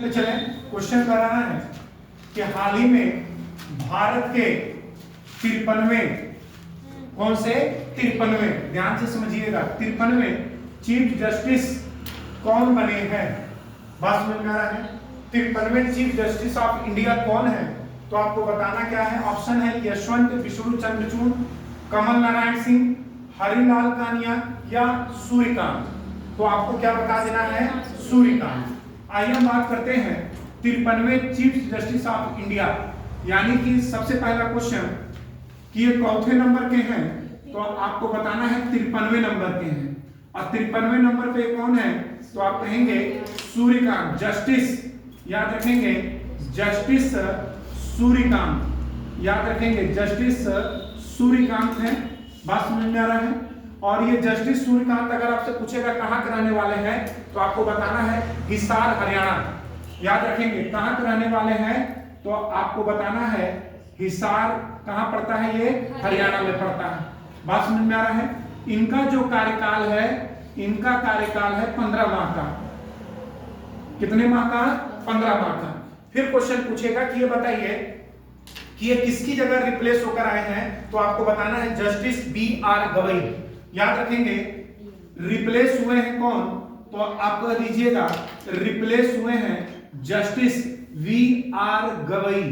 चले क्वेश्चन कराना है कि हाल ही में भारत के 53वें कौन से 53वें, ध्यान से समझिएगा, 53वें चीफ जस्टिस कौन बने हैं। बात समझ में आ रहा है? 53वें चीफ जस्टिस ऑफ इंडिया कौन है? तो आपको बताना क्या है। ऑप्शन है यशवंत विष्णु चंद्रचूड़, कमल नारायण सिंह, हरिलाल कानिया या सूर्यकांत। तो आपको क्या बता देना है? सूर्यकांत। आइए हम बात करते हैं 53वें चीफ जस्टिस ऑफ इंडिया, यानी कि सबसे पहला क्वेश्चन कि ये चौथे नंबर के हैं, तो आपको बताना है 53वें नंबर के हैं। और 53वें नंबर पे कौन है? तो आप कहेंगे सूर्यकांत, जस्टिस, याद रखेंगे जस्टिस सूर्यकांत, याद रखेंगे जस्टिस सूर्यकांत है। बात समझ में आ रहा है? और ये जस्टिस सूर्यकांत अगर आपसे पूछेगा कहाँ के रहने वाले हैं, तो आपको बताना है हिसार हरियाणा। याद रखेंगे कहाँ के रहने वाले हैं, तो आपको बताना है हिसार कहाँ पड़ता है, ये हरियाणा में पड़ता है। बात समझ में आ रहा है? इनका जो कार्यकाल है, इनका कार्यकाल है 15 माह का। कितने माह का? 15 माह का। फिर क्वेश्चन पूछेगा कि ये बताइए कि ये किसकी जगह रिप्लेस होकर आए हैं, तो आपको बताना है जस्टिस BR गवई। याद रखेंगे रिप्लेस हुए हैं कौन, तो आप कह दीजिएगा रिप्लेस हुए हैं जस्टिस VR गवई।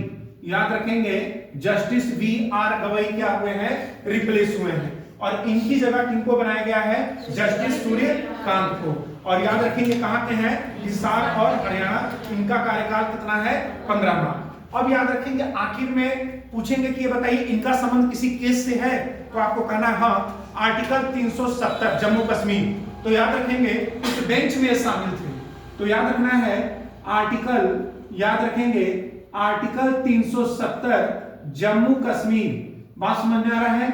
याद रखेंगे जस्टिस VR गवई क्या हुए हैं? रिप्लेस हुए हैं। और इनकी जगह किनको बनाया गया है? जस्टिस सूर्यकांत को। और याद रखेंगे कहां के हैं? हिसार और हरियाणा। इनका कार्यकाल कितना है? 15 माह। अब याद रखेंगे आखिर में पूछेंगे कि ये बताइए इनका संबंध किसी केस से है, तो आपको कहना है हाँ, आर्टिकल 370 जम्मू कश्मीर। तो याद रखेंगे उस बेंच में शामिल थे। तो याद रखना है आर्टिकल, याद रखेंगे आर्टिकल 370 जम्मू कश्मीर। बात समझ में आ रहा है?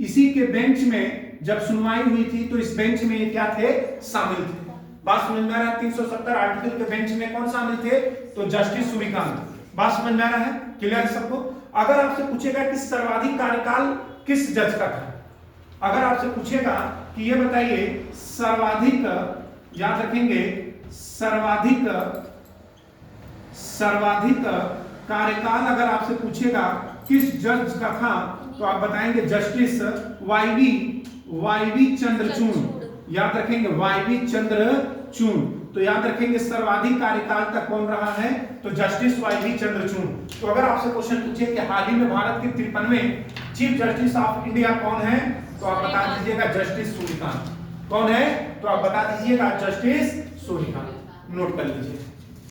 इसी के बेंच में जब सुनवाई हुई थी, तो इस बेंच में ये क्या थे? शामिल थे। बात समझ में आ रहा है? 370 आर्टिकल के बेंच में कौन शामिल थे? तो जस्टिस सूर्यकांत। बात समझ में आ रहा है? क्लियर है सबको? अगर आपसे पूछेगा कि सर्वाधिक कार्यकाल किस जज का था, अगर आपसे पूछेगा कि ये बताइए सर्वाधिक, याद रखेंगे सर्वाधिक कार्यकाल अगर आपसे पूछेगा किस जज का था, तो आप बताएंगे जस्टिस YV चंद्रचूड़। याद रखेंगे YV चंद्रचूड़। तो याद रखेंगे सर्वाधिक कार्यकाल तक कौन रहा है? तो जस्टिस YV चंद्रचूड़। तो अगर आपसे क्वेश्चन पूछे कि हाल ही में भारत के 53वें चीफ जस्टिस ऑफ इंडिया कौन है, तो आप बता दीजिएगा जस्टिस सूर्यकांत। कौन है? तो आप बता दीजिएगा जस्टिस सूर्यकांत। नोट कर लीजिए।